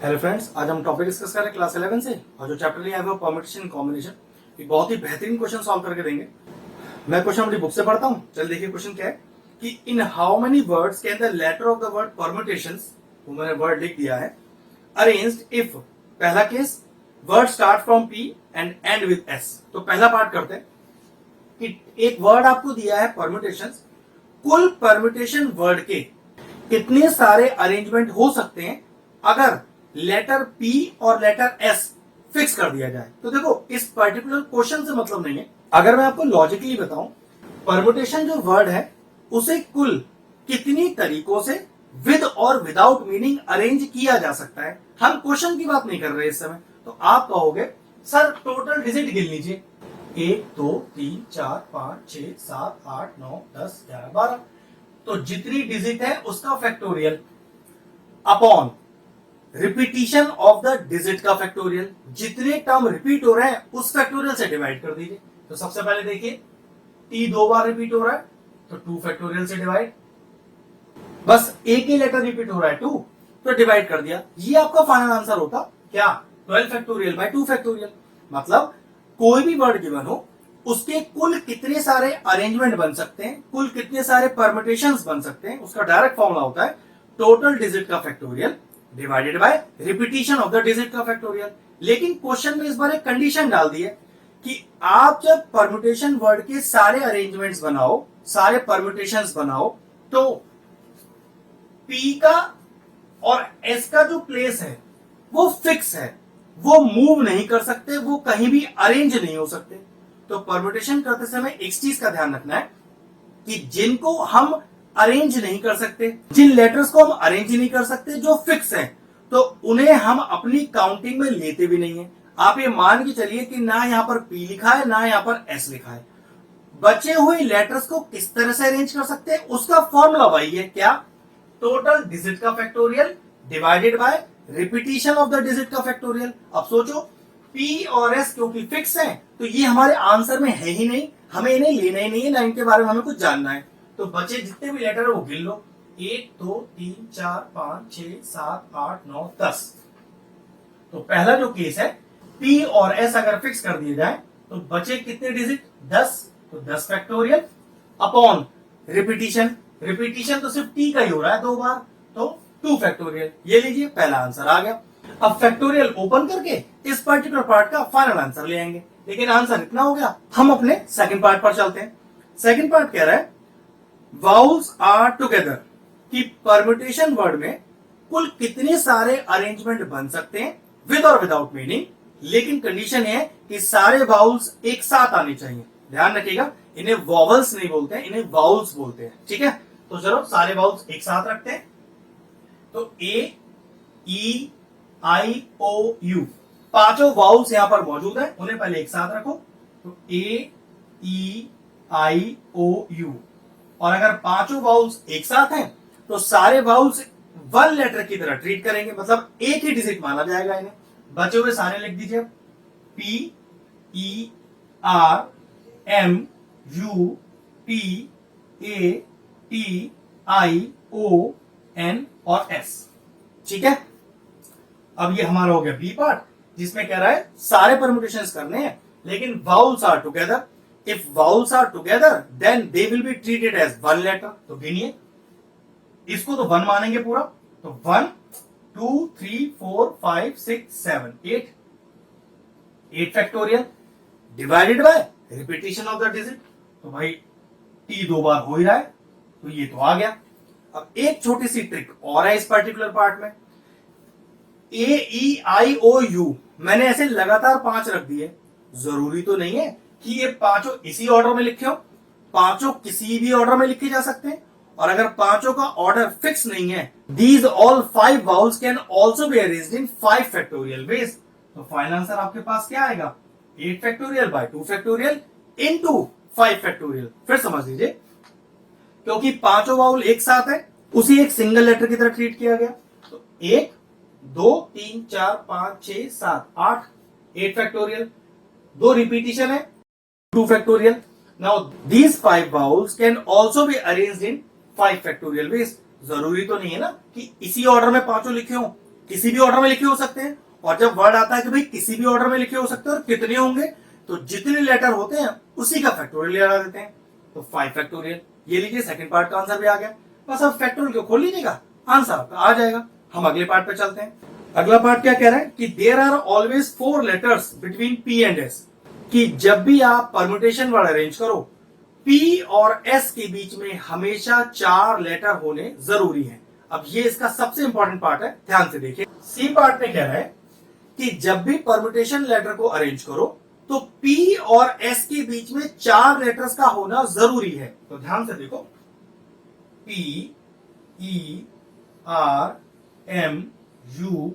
Hello friends, आज हम topic discuss कर रहे हैं क्लास 11 से और जो चैप्टर लिया है वो परम्यूटेशन कॉम्बिनेशन। एक बहुत ही बेहतरीन क्वेश्चन सॉल्व करके देंगे। मैं क्वेश्चन अपनी बुक से पढ़ता हूँ। चल देखिए क्वेश्चन क्या है कि in how many words can the letter of the word permutations, वो मैंने वर्ड लिख दिया है, अरेंज्ड इफ। पहला केस, word start from P and end with S. तो पहला पार्ट करते हैं कि एक वर्ड आपको दिया है परम्यूटेशंस, कुल परम्यूटेशन वर्ड के कितने सारे अरेंजमेंट हो सकते हैं अगर लेटर पी और लेटर एस फिक्स कर दिया जाए। तो देखो इस पर्टिकुलर क्वेश्चन से मतलब नहीं है। अगर मैं आपको लॉजिकली बताऊं, परम्यूटेशन जो वर्ड है उसे कुल कितनी तरीकों से विद और विदाउट मीनिंग अरेंज किया जा सकता है, हम क्वेश्चन की बात नहीं कर रहे इस समय। तो आप कहोगे सर टोटल डिजिट गिन लीजिए, 1 2 3 4 5 6 7 8 9 10 11 12। तो जितनी डिजिट है उसका factorial upon repetition of the digit का फैक्टोरियल, जितने टर्म रिपीट हो रहे हैं उस फैक्टोरियल से डिवाइड कर दीजिए। तो सबसे पहले देखिए टी 2 बार रिपीट हो रहा है तो 2 फैक्टोरियल से डिवाइड, बस एक ही लेटर रिपीट हो रहा है 2, तो डिवाइड कर दिया। ये आपका फाइनल आंसर होता क्या, 12 फैक्टोरियल बाय 2 फैक्टोरियल। मतलब कोई भी वर्ड गिवन हो उसके कुल कितने सारे अरेंजमेंट बन सकते हैं, कुल कितने सारे परम्यूटेशंस बन सकते हैं, उसका डायरेक्ट फॉर्मूला होता है टोटल डिजिट का factorial divided by repetition of the digit का फैक्टोरियल। लेकिन क्वेश्चन में इस बार एक कंडीशन डाल दी है कि आप जब परम्यूटेशन वर्ड के सारे अरेंजमेंट्स बनाओ, सारे परम्यूटेशंस बनाओ, तो पी का और एस का जो प्लेस है वो फिक्स है, वो मूव नहीं कर सकते, वो कहीं भी अरेंज नहीं हो सकते। तो परम्यूटेशन करते समय एक चीज का ध्यान रखना है कि जिनको हम अरेंज नहीं कर सकते, जिन लेटर्स को हम अरेंज नहीं कर सकते, जो फिक्स हैं, तो उन्हें हम अपनी काउंटिंग में लेते भी नहीं है। आप ये मान के चलिए कि ना यहां पर पी लिखा है ना यहां पर एस लिखा है। बचे हुए लेटर्स को किस तरह से अरेंज कर सकते हैं उसका फॉर्मूला वही है, क्या, टोटल डिजिट का factorial divided by repetition of the digit का फैक्टोरियल। अब सोचो पी और एस क्योंकि फिक्स है तो ये हमारे आंसर में है ही नहीं, हमें इन्हें लेना ही नहीं है, ना इनके बारे में हमें कुछ जानना है। तो बचे जितने भी लेटर है वो गिन लो, 1 2 3 4 5 6 7 8 9 10। तो पहला जो केस है पी और एस अगर फिक्स कर दिए जाए तो बचे कितने डिजिट, 10। तो 10 फैक्टोरियल अपॉन रिपीटिशन, रिपीटिशन तो सिर्फ टी का ही हो रहा है 2 बार, तो 2 फैक्टोरियल। ये लीजिए पहला आंसर आ गया। अब फैक्टोरियल ओपन करके इस पर्टिकुलर पार्ट का फाइनल आंसर ले आएंगे। लेकिन आंसर इतना हो गया, हम अपने सेकंड पार्ट पर चलते हैं। सेकंड पार्ट कह रहा है वाउल्स आर टुगेदर, कि परम्यूटेशन वर्ड में कुल कितने सारे अरेंजमेंट बन सकते हैं विद और विदाउट मीनिंग। लेकिन कंडीशन है कि सारे वाउल्स एक साथ आने चाहिए। ध्यान रखिएगा, इन्हें वॉवल्स नहीं बोलते हैं, इन्हें वाउल्स बोलते हैं, ठीक है। तो चलो सारे वाउल्स एक साथ रखते हैं। तो ए ई आई ओ यू, पांचों वाउल्स यहां पर मौजूद है, उन्हें पहले एक साथ रखो। तो ए ई आई ओ यू, और अगर पांचों वाउल्स एक साथ हैं तो सारे वाउल्स वन लेटर की तरह ट्रीट करेंगे, मतलब एक ही डिजिट माना जाएगा इन्हें। बचे हुए सारे लिख दीजिए, P E R M U T A T I O N और एस, ठीक है। अब ये हमारा हो गया बी पार्ट, जिसमें कह रहा है सारे परम्यूटेशंस करने हैं लेकिन vowels are together. If vowels are together then they will be treated as one letter. तो गिनिए, इसको तो 1 मानेंगे पूरा, तो 1 2 3 4 5 6 7 8, 8 factorial divided by repetition of the digit. तो भाई टी 2 बार हो ही रहा है तो ये तो आ गया। अब एक छोटी सी ट्रिक और है इस पर्टिकुलर पार्ट में, ए ई आई ओ यू मैंने ऐसे लगातार 5 रख दिए, जरूरी तो नहीं है कि ये पांचों इसी ऑर्डर में लिखे हो, पांचों किसी भी ऑर्डर में लिखे जा सकते हैं। और अगर पांचों का ऑर्डर फिक्स नहीं है, these all 5 vowels can also be arranged in 5 factorial veg. तो फाइनल आंसर आपके पास क्या आएगा, 8 factorial by 2 factorial into 5 factorial. फिर समझ लीजिए, क्योंकि पांचों वाउल एक साथ है, उसी एक सिंगल लेटर की तरह ट्रीट किया गया। तो 1 2 3 4 5 6 7 8, 8 फैक्टोरियल, 2 रिपीटिशन है 2 factorial. Now these 5 vowels can also be arranged in 5 factorial veg. जरूरी तो नहीं है ना कि इसी ऑर्डर में पांचों लिखे हो, किसी भी ऑर्डर में लिखे हो सकते हैं, और जब वर्ड आता है कि भाई किसी भी ऑर्डर में लिखे हो सकते हैं और कितने होंगे, तो जितने लेटर होते हैं उसी का फैक्टोरियल लगा देते हैं, तो 5 फैक्टोरियल। ये लीजिए सेकंड पार्ट का आंसर भी आ गया। बस अब फैक्टोरियल को खोल लीजिएगा, आंसर आपका आ जाएगा। हम अगले पार्ट पे चलते हैं। अगला पार्ट क्या कह रहा है कि there are always 4 letters between P and S, कि जब भी आप परम्यूटेशन वर्ड अरेंज करो, पी और एस के बीच में हमेशा 4 लेटर होने जरूरी है। अब ये इसका सबसे इंपॉर्टेंट पार्ट है, ध्यान से देखिए। सी पार्ट में कह रहा है कि जब भी परम्यूटेशन लेटर को अरेंज करो तो पी और एस के बीच में 4 लेटर्स का होना जरूरी है। तो ध्यान से देखो, P E R M U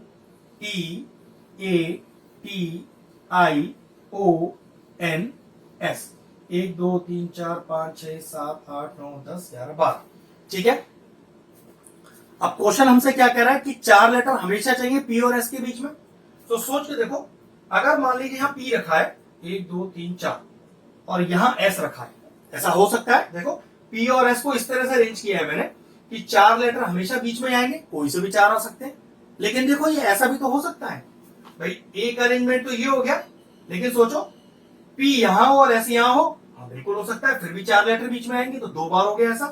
T A T I O N S, 1 2 3 4 5 6 7 8 9 10 11 12। ठीक है, अब क्वेश्चन हमसे क्या कह रहा है कि 4 लेटर हमेशा चाहिए पी और एस के बीच में। तो सोच के देखो, अगर मान लीजिए यहां पी रखा है 1 2 3 4 और यहां एस रखा है, ऐसा हो सकता है। देखो पी और एस को इस तरह से अरेंज किया है मैंने कि 4 लेटर हमेशा बीच में आएंगे, कोई से भी 4 आ सकते हैं। लेकिन देखो ये ऐसा भी तो हो सकता है भाई, एक अरेंजमेंट तो ये हो गया, लेकिन सोचो पी यहां हो और एस यहां हो, हाँ बिल्कुल हो सकता है, फिर भी 4 लेटर बीच में आएंगे, तो 2 बार हो गया ऐसा।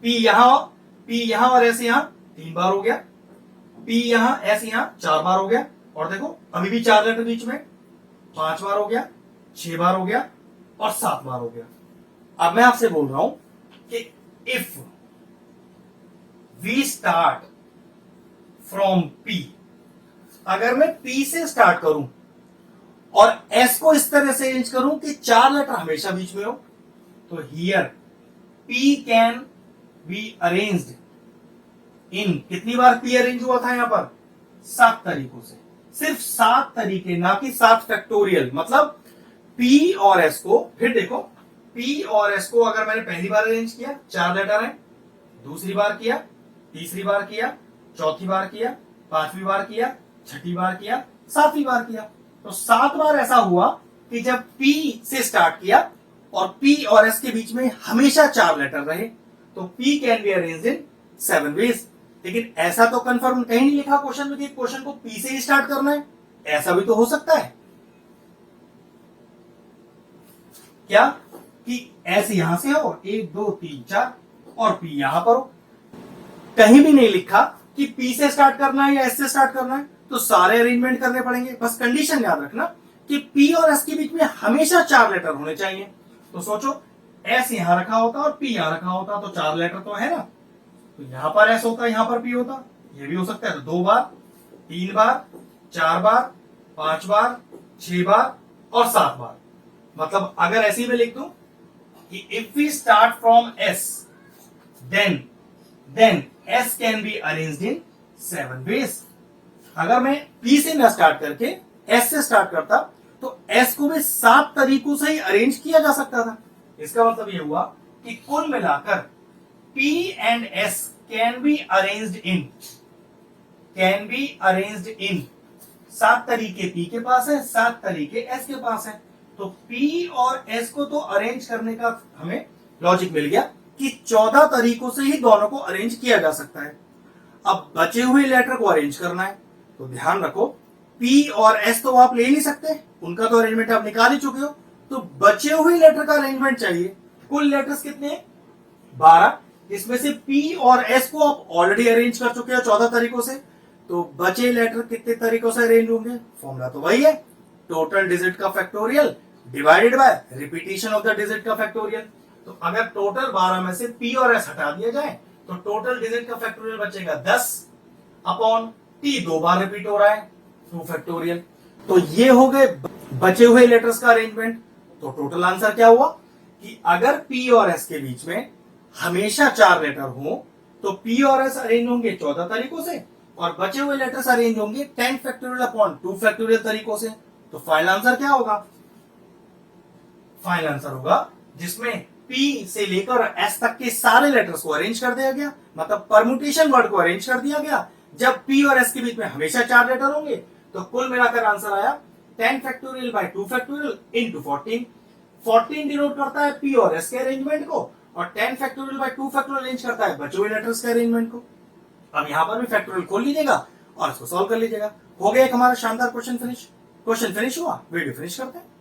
पी यहां हो, पी यहां और एस यहां 3 बार हो गया, पी यहां एस यहां 4 बार हो गया, और देखो अभी भी 4 लेटर बीच में, 5 बार हो गया, 6 बार हो गया और 7 बार हो गया। अब मैं आपसे बोल रहा हूं कि if we start from P, अगर मैं पी से स्टार्ट करूं और एस को इस तरह से अरेंज करूं कि 4 लेटर हमेशा बीच में हो, तो here P can be arranged इन, कितनी बार पी अरेंज हुआ था यहां पर? 7 तरीकों से, सिर्फ 7 तरीके, ना कि 7 फैक्टोरियल। मतलब पी और एस को, फिर देखो पी और एस को अगर मैंने पहली बार अरेंज किया 4 लेटर है, दूसरी बार किया, तीसरी बार किया, चौथी बार किया, पांचवी बार किया, छठी बार किया, 7वीं बार किया, तो 7 बार ऐसा हुआ कि जब पी से स्टार्ट किया और पी और एस के बीच में हमेशा 4 लेटर रहे, तो P can be arranged in 7 ways. लेकिन ऐसा तो कंफर्म कहीं नहीं लिखा क्वेश्चन में कि क्वेश्चन को पी से ही स्टार्ट करना है, ऐसा भी तो हो सकता है क्या कि एस यहां से हो 1 2 3 4 और पी यहां पर हो। कहीं भी नहीं लिखा कि पी से स्टार्ट करना है या एस से स्टार्ट करना है, तो सारे अरेंजमेंट करने पड़ेंगे। बस कंडीशन याद रखना कि पी और एस के बीच में हमेशा 4 लेटर होने चाहिए। तो सोचो एस यहां रखा होता और पी यहां रखा होता, तो 4 लेटर तो है ना, तो यहां पर एस होता, यहां पर पी होता, ये भी हो सकता है। तो 2 बार, 3 बार, 4 बार, 5 बार, 6 बार और 7 बार। मतलब अगर ऐसे में लिख दूं कि if we start from S then S can be arranged in 7 ways. अगर मैं पी से ना स्टार्ट करके एस से स्टार्ट करता, तो एस को भी 7 तरीकों से ही अरेंज किया जा सकता था। इसका मतलब यह हुआ कि कुल मिलाकर P and S can be arranged in 7 तरीके पी के पास है, 7 तरीके एस के पास है। तो पी और एस को तो अरेंज करने का हमें लॉजिक मिल गया कि 14 तरीकों से ही दोनों को अरेंज किया जा सकता है। अब बचे हुए लेटर को अरेंज करना है, तो ध्यान रखो पी और एस तो आप ले नहीं सकते, उनका तो अरेंजमेंट आप निकाल ही चुके हो, तो बचे हुए लेटर का अरेंजमेंट चाहिए। कुल लेटर्स कितने हैं? 12, इसमें से पी और एस को आप ऑलरेडी अरेंज कर चुके हो 14 तरीकों से, तो बचे लेटर कितने तरीकों से अरेंज होंगे? फॉर्मूला तो वही है, टोटल डिजिट का factorial divided by repetition of the digit का फैक्टोरियल। तो अगर टोटल 12 में से पी और एस हटा दिया जाए तो टोटल डिजिट का फैक्टोरियल बचेगा 10 अपॉन टी, 2 बार रिपीट हो रहा है, 2 फैक्टोरियल। तो ये हो गए बचे हुए लेटर्स का अरेंजमेंट। तो टोटल आंसर क्या हुआ कि अगर पी और एस के बीच में हमेशा 4 लेटर हो तो पी और एस अरेंज होंगे 14 तरीकों से और बचे हुए लेटर्स अरेंज होंगे 10 फैक्टोरियल अपॉन 2 फैक्टोरियल तरीकों से। तो फाइनल आंसर क्या होगा? फाइनल आंसर होगा जिसमें पी से लेकर एस तक के सारे लेटर्स को अरेंज कर दिया गया, मतलब परम्यूटेशन वर्ड को अरेंज कर दिया गया। जब पी और एस के बीच में हमेशा 4 लेटर होंगे तो कुल मिलाकर आंसर आया 10 factorial by 2 factorial into 14। 14 denote करता है पी और एस के अरेंजमेंट को और 10 फैक्टोरियल बाय 2 फैक्टोरियल अरेंज करता है बचे हुए लेटर्स के अरेंजमेंट को। अब यहां पर भी फैक्टोरियल खोल लीजिएगा और इसको सॉल्व कर लीजिएगा। हो गया एक हमारा शानदार क्वेश्चन फिनिश। क्वेश्चन फिनिश हुआ, वीडियो फिनिश करते हैं।